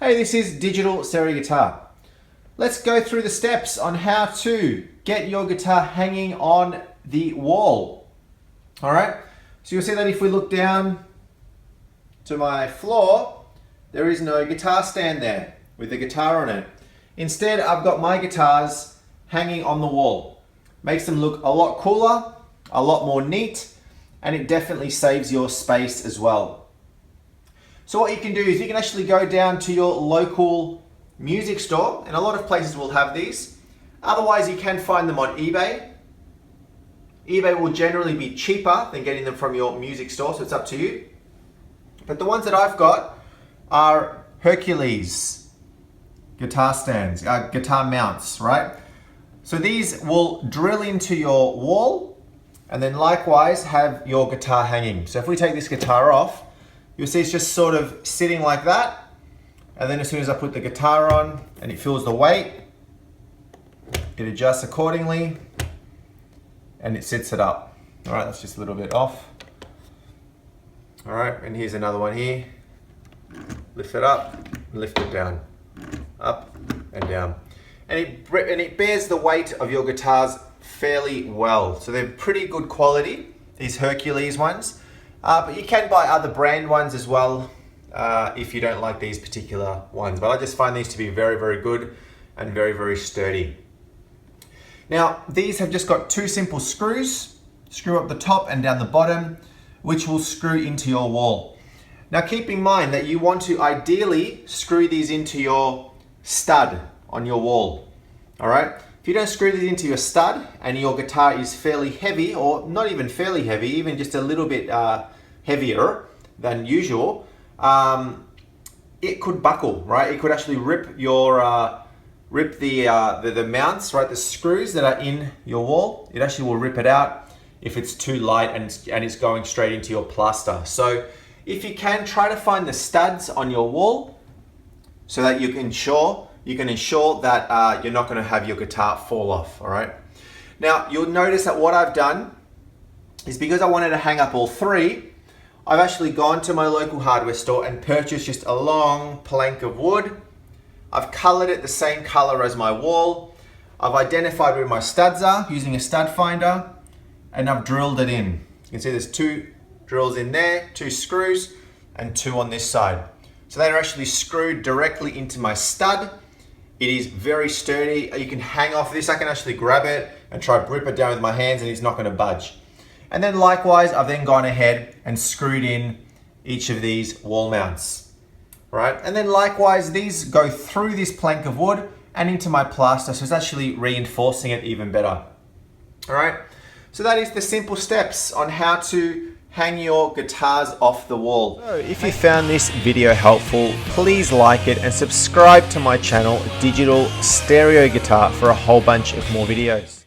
Hey, this is Digital Stereo Guitar. Let's go through the steps on how to get your guitar hanging on the wall. All right, so you'll see that if we look down to my floor, there is no guitar stand there with the guitar on it. Instead, I've got my guitars hanging on the wall. Makes them look a lot cooler, a lot more neat, and it definitely saves your space as well. So what you can do is you can actually go down to your local music store, and a lot of places will have these. Otherwise, you can find them on eBay. eBay will generally be cheaper than getting them from your music store, so it's up to you. But the ones that I've got are Hercules guitar stands, guitar mounts, right? So these will drill into your wall and then likewise have your guitar hanging. So if we take this guitar off, you'll see it's just sort of sitting like that. And then as soon as I put the guitar on and it feels the weight, it adjusts accordingly and it sits it up. All right, that's just a little bit off. All right, and here's another one here. Lift it up, lift it down, up and down. And it bears the weight of your guitars fairly well. So they're pretty good quality, these Hercules ones. But you can buy other brand ones as well if you don't like these particular ones. But I just find these to be very, very good and very, very sturdy. Now, these have just got two simple screws. Screw up the top and down the bottom, which will screw into your wall. Now, keep in mind that you want to ideally screw these into your stud on your wall. All right? If you don't screw these into your stud and your guitar is fairly heavy, or not even fairly heavy, even just a little bit heavier than usual, it could buckle, right? It could actually rip your the mounts, right? The screws that are in your wall. It actually will rip it out if it's too light and it's going straight into your plaster. So if you can, try to find the studs on your wall so that you can ensure that you're not going to have your guitar fall off. All right. Now you'll notice that what I've done is, because I wanted to hang up all three, I've actually gone to my local hardware store and purchased just a long plank of wood. I've colored it the same color as my wall. I've identified where my studs are using a stud finder, and I've drilled it in. You can see there's two drills in there, two screws, and two on this side. So they're actually screwed directly into my stud. It is very sturdy. You can hang off this. I can actually grab it and try to rip it down with my hands and it's not going to budge. And then likewise, I've then gone ahead and screwed in each of these wall mounts. Right? And then likewise, these go through this plank of wood and into my plaster, so it's actually reinforcing it even better. All right? So that is the simple steps on how to hang your guitars off the wall. So if you found this video helpful, please like it and subscribe to my channel, Digital Stereo Guitar, for a whole bunch of more videos.